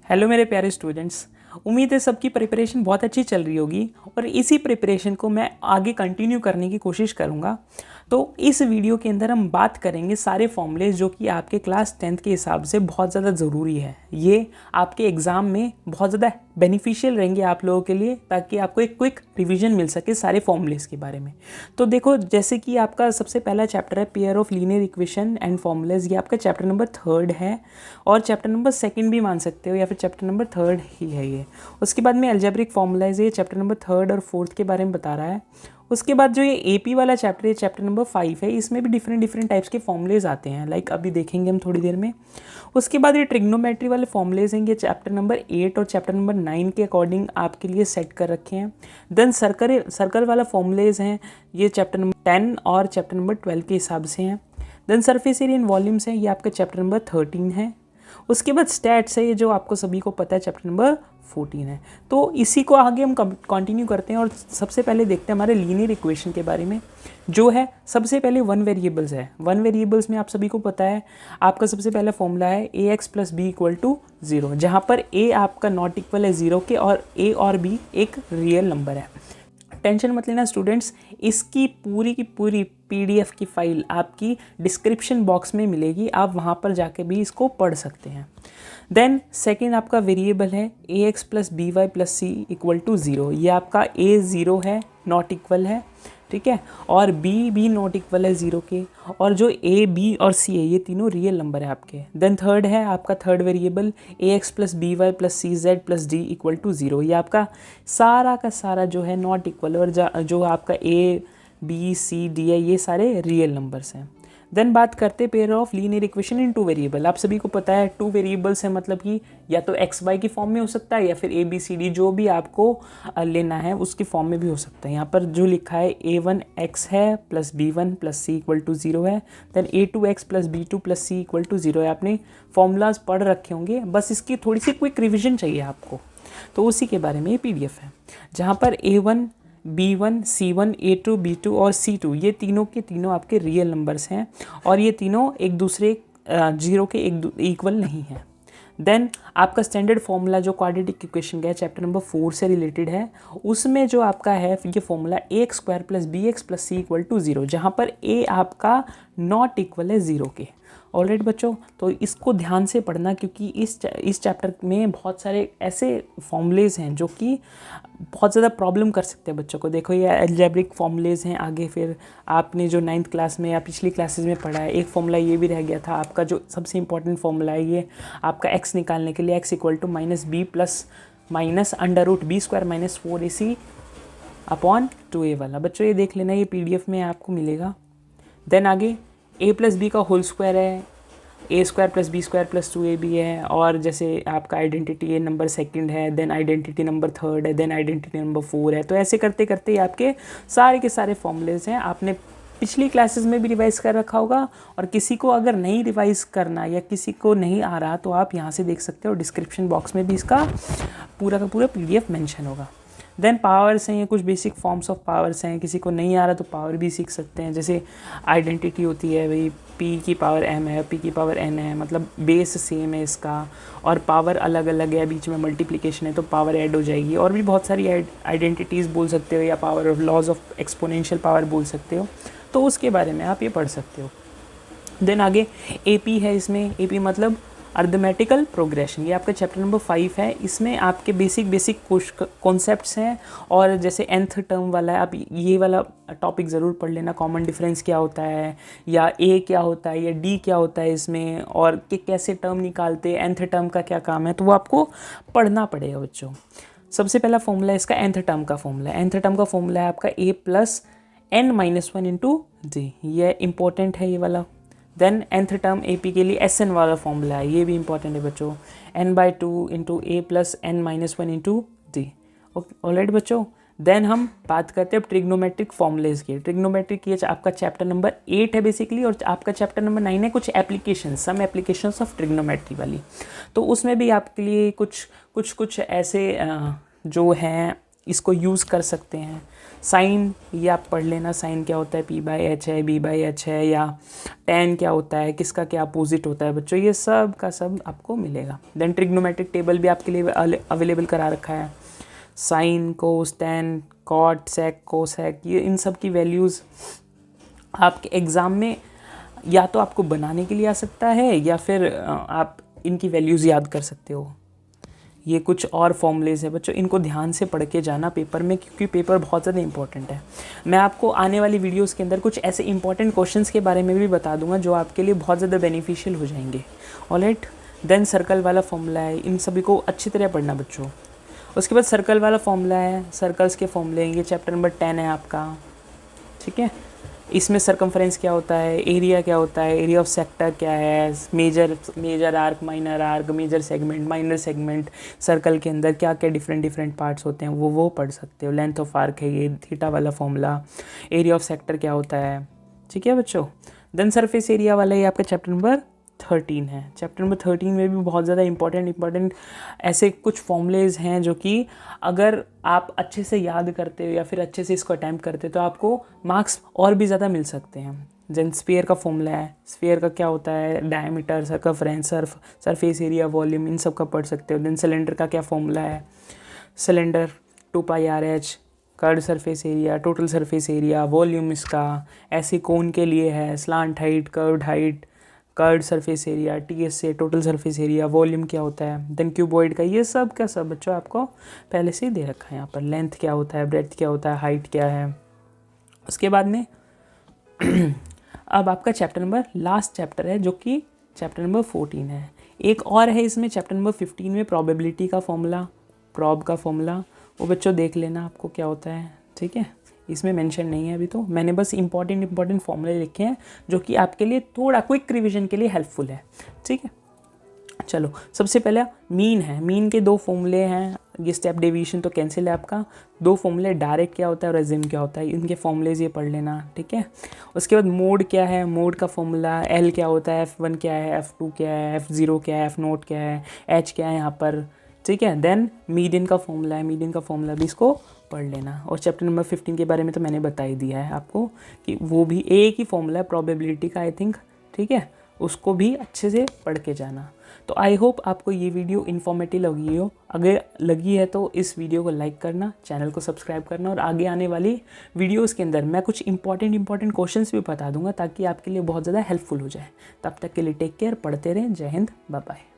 Hello मेरे प्यारे students. उम्मीद है सबकी प्रिपरेशन बहुत अच्छी चल रही होगी और इसी प्रिपरेशन को मैं आगे कंटिन्यू करने की कोशिश करूँगा। तो इस वीडियो के अंदर हम बात करेंगे सारे फॉर्मूलेज जो कि आपके क्लास 10th के हिसाब से बहुत ज़्यादा ज़रूरी है। ये आपके एग्ज़ाम में बहुत ज़्यादा बेनिफिशियल रहेंगे आप लोगों के लिए, ताकि आपको एक क्विक रिवीजन मिल सके सारे फॉर्मूलेज के बारे में। तो देखो, जैसे कि आपका सबसे पहला चैप्टर है pair of linear equation and formulas, ये आपका चैप्टर नंबर 3 है और चैप्टर नंबर 2 भी मान सकते हो या फिर चैप्टर नंबर 3 ही है ये। उसके बाद में अलजेब्रिक फॉर्मूलाज, ये चैप्टर नंबर 3 और 4 के बारे में बता रहा है। उसके बाद जो ये एपी वाला चैप्टर है, चैप्टर नंबर 5 है, इसमें भी डिफरेंट टाइप्स के फॉर्मूलेज आते हैं, लाइक अभी देखेंगे हम थोड़ी देर में। उसके बाद ये ट्रिग्नोमेट्री वाले फॉर्मूलेज हैं, ये चैप्टर नंबर 8 और चैप्टर नंबर 9 के अकॉर्डिंग आपके लिए सेट कर रखे हैं। देन सर्कल वाला फॉर्मूलेज हैं, ये चैप्टर नंबर 10 और चैप्टर नंबर 12 के हिसाब से हैं। Then surface area in volumes हैं, ये आपका चैप्टर नंबर 13 है। उसके बाद स्टैट्स है, ये जो आपको सभी को पता है, चैप्टर नंबर 14 है। तो इसी को आगे हम कंटिन्यू करते हैं और सबसे पहले देखते हैं हमारे लीनियर इक्वेशन के बारे में, जो है सबसे पहले वन वेरिएबल्स है। वन वेरिएबल्स में आप सभी को पता है आपका सबसे पहला फॉर्मूला है ax + b = 0, जहाँ पर a आपका नॉट इक्वल है 0 के और a और b एक रियल नंबर है। टेंशन मत लेना स्टूडेंट्स, इसकी पूरी की पूरी PDF की फाइल आपकी डिस्क्रिप्शन बॉक्स में मिलेगी, आप वहाँ पर जाके भी इसको पढ़ सकते हैं। देन सेकेंड आपका वेरिएबल है ax + by + c = 0, ये आपका a 0 है, नॉट इक्वल है, ठीक है, और b भी नॉट इक्वल है 0 के, और जो a b और c है ये तीनों रियल नंबर है आपके। देन थर्ड है आपका third variable ax + by + cz + d = 0, ये आपका सारा का सारा जो है नॉट इक्वल, और जो आपका a b c d है ये सारे रियल नंबर्स हैं। देन बात करते pair of linear equation in 2 variable. आप सभी को पता है 2 वेरिएबल्स है, मतलब कि या तो एक्स वाई की फॉर्म में हो सकता है या फिर ए बी सी डी जो भी आपको लेना है उसकी फॉर्म में भी हो सकता है। यहाँ पर जो लिखा है a1x है + b1 + c = 0 है। देन a2x + b2 + c = 0 है। आपने फॉर्मूलाज पढ़ रखे होंगे, बस इसकी थोड़ी सी क्विक रिविजन चाहिए आपको, तो उसी के बारे में ये PDF है, जहाँ पर a1 b1 c1 a2 b2 और c2 ये तीनों के तीनों आपके रियल नंबर्स हैं और ये तीनों एक दूसरे 0 के इक्वल नहीं हैं। देन आपका स्टैंडर्ड फॉर्मूला जो क्वाड्रेटिक इक्वेशन का है, चैप्टर नंबर 4 से रिलेटेड है, उसमें जो आपका है ये फॉर्मूला ax² + bx + c = 0, जहाँ पर a आपका नॉट इक्वल है 0 के। ऑलराइट बच्चों, तो इसको ध्यान से पढ़ना, क्योंकि इस चैप्टर में बहुत सारे ऐसे फॉर्मूलेज हैं जो कि बहुत ज़्यादा प्रॉब्लम कर सकते हैं बच्चों को। देखो, ये अलजेब्रिक फॉर्मूलेज हैं। आगे फिर आपने जो 9th क्लास में या पिछली क्लासेस में पढ़ा है, एक फॉर्मूला ये भी रह गया था आपका, जो सबसे इंपॉर्टेंट फॉर्मूला है ये आपका x निकालने के लिए, x = -b + -√b² - 4ac/2a वाला। बच्चों ये देख लेना, ये PDF में आपको मिलेगा। देन आगे a + b का होल स्क्वायर है, a² + b² + 2ab है, और जैसे आपका आइडेंटिटी नंबर 2 है, देन आइडेंटिटी नंबर 3 है, देन आइडेंटिटी नंबर 4 है। तो ऐसे करते करते आपके सारे के सारे फॉर्मूलेज हैं। आपने पिछली क्लासेस में भी रिवाइज़ कर रखा होगा, और किसी को अगर नहीं रिवाइज़ करना या किसी को नहीं आ रहा तो आप यहाँ से देख सकते हो, डिस्क्रिप्शन बॉक्स में भी इसका पूरा का पूरा PDF मेंशन होगा। देन पावर्स हैं, ये कुछ बेसिक फॉर्म्स ऑफ पावर्स हैं, किसी को नहीं आ रहा तो पावर भी सीख सकते हैं। जैसे आइडेंटिटी होती है भाई p की पावर m है, p की पावर n है, मतलब बेस सेम है इसका, और पावर अलग अलग है, बीच में मल्टीप्लिकेशन है तो पावर ऐड हो जाएगी। और भी बहुत सारी आइडेंटिटीज़ बोल सकते हो, या power of laws of exponential power बोल सकते हो, तो उसके बारे में आप ये पढ़ सकते हो। देन आगे AP है, इसमें AP मतलब अर्थमेटिकल प्रोग्रेशन, ये आपका चैप्टर नंबर 5 है। इसमें आपके बेसिक कॉन्सेप्ट्स हैं, और जैसे nth टर्म वाला है, आप ये वाला टॉपिक ज़रूर पढ़ लेना, कॉमन डिफरेंस क्या होता है, या a क्या होता है, या d क्या होता है इसमें, और कि कैसे टर्म निकालते हैं, nth टर्म का क्या काम है, तो वो आपको पढ़ना पड़ेगा बच्चों। सबसे पहला फॉर्मूला इसका nth टर्म का फॉर्मूला है। nth टर्म का फॉर्मूला है आपका a + n - 1 × d, ये इंपॉर्टेंट है ये वाला। देन nth टर्म AP के लिए SN वाला फॉर्मूला है, ये भी इंपॉर्टेंट है बच्चों, n/2 × a + n - 1 × d। Okay, alright बच्चों। देन हम बात करते हैं ट्रिग्नोमेट्रिक फॉर्मूलेज की। ट्रिग्नोमेट्रिक ये आपका चैप्टर नंबर 8 है बेसिकली, और आपका चैप्टर नंबर 9 है कुछ application, some applications of trigonometry वाली। तो उसमें भी आपके लिए कुछ ऐसे जो हैं इसको यूज़ कर सकते हैं। साइन ये आप पढ़ लेना, साइन क्या होता है, P/H है, B/H है, या tan क्या होता है, किसका क्या अपोजिट होता है बच्चों, ये सब का सब आपको मिलेगा। देन ट्रिग्नोमेट्रिक टेबल भी आपके लिए अवेलेबल करा रखा है। साइन, कोस, tan, कॉट, सेक, कोसेक, ये इन सब की वैल्यूज़ आपके एग्ज़ाम में या तो आपको बनाने के लिए आ सकता है या फिर आप इनकी वैल्यूज़ याद कर सकते हो। ये कुछ और फॉर्मूलेज़ है बच्चों, इनको ध्यान से पढ़ के जाना पेपर में, क्योंकि पेपर बहुत ज़्यादा इंपॉर्टेंट है। मैं आपको आने वाली वीडियोस के अंदर कुछ ऐसे इंपॉर्टेंट क्वेश्चंस के बारे में भी बता दूंगा जो आपके लिए बहुत ज़्यादा बेनिफिशियल हो जाएंगे। ऑलराइट, देन सर्कल वाला फॉर्मूला है, इन सभी को अच्छी तरह पढ़ना बच्चों। उसके बाद सर्कल वाला फॉर्मूला है, सर्कल्स के फॉर्मूले, ये चैप्टर नंबर 10 है आपका, ठीक है। इसमें सरकमफ्रेंस क्या होता है, एरिया क्या होता है, एरिया ऑफ सेक्टर क्या है, major arc, minor arc, major segment, minor segment, circle के अंदर क्या क्या डिफरेंट पार्ट्स होते हैं वो पढ़ सकते हो। लेंथ ऑफ आर्क है ये, थीटा वाला फॉर्मूला, एरिया ऑफ सेक्टर क्या होता है, ठीक है बच्चों। देन सरफेस एरिया वाला ये आपका चैप्टर नंबर 13 है। चैप्टर नंबर 13 में भी बहुत ज़्यादा इंपॉर्टेंट ऐसे कुछ फॉर्मूलेज हैं जो कि अगर आप अच्छे से याद करते हो या फिर अच्छे से इसको अटैम्प्ट करते हो तो आपको मार्क्स और भी ज़्यादा मिल सकते हैं। देन स्फीयर का फॉर्मूला है, स्फीयर का क्या होता है, diameter, circumference, surface area, volume, इन सब का पढ़ सकते हो। देन सिलेंडर का क्या फॉर्मूला है, cylinder 2πRH, curved surface area, total surface area, volume इसका, ऐसे कोन के लिए है, slant height, curved height, curved surface area, TS से टोटल सरफेस एरिया, वॉल्यूम क्या होता है। देन क्यूबॉइड का ये सब का सब बच्चों आपको पहले से ही दे रखा है यहाँ पर। लेंथ क्या होता है, ब्रेथ क्या होता है, हाइट क्या है। उसके बाद में अब आपका चैप्टर नंबर लास्ट चैप्टर है जो कि चैप्टर नंबर 14 है। एक और है इसमें चैप्टर नंबर 15 में प्रोबेबिलिटी का फॉर्मूला, प्रॉब का फॉर्मूला, वो बच्चों देख लेना आपको क्या होता है, ठीक है। इसमें मेंशन नहीं है अभी, तो मैंने बस इंपॉर्टेंट फॉर्मूले लिखे हैं जो कि आपके लिए थोड़ा क्विक रिवीजन के लिए हेल्पफुल है, ठीक है। चलो सबसे पहले मीन है, मीन के दो फॉर्मूले हैं, ये स्टेप डेविएशन तो कैंसिल है आपका। दो फॉर्मूले, डायरेक्ट क्या होता है और रेजिम क्या होता है, इनके फॉर्मूलेज ये पढ़ लेना, ठीक है। उसके बाद मोड क्या है, मोड का फॉर्मूला, L क्या होता है, F1 क्या है, F2 क्या है, F0 क्या है, F0 क्या है, H क्या है यहाँ पर, ठीक है। देन मीडियन का फॉर्मूला है, मीडियन का फॉर्मूला भी इसको पढ़ लेना। और चैप्टर नंबर 15 के बारे में तो मैंने बता ही दिया है आपको कि वो भी एक ही फॉर्मूला है प्रोबेबिलिटी का, आई थिंक, ठीक है। उसको भी अच्छे से पढ़ के जाना। तो आई होप आपको ये वीडियो इन्फॉर्मेटिव लगी हो। अगर लगी है तो इस वीडियो को लाइक करना, चैनल को सब्सक्राइब करना, और आगे आने वाली वीडियोस के अंदर मैं कुछ इंपॉर्टेंट क्वेश्चंस भी बता दूंगा ताकि आपके लिए बहुत ज़्यादा हेल्पफुल हो जाए। तब तक के लिए टेक केयर, पढ़ते रहें। जय हिंद, बाय बाय।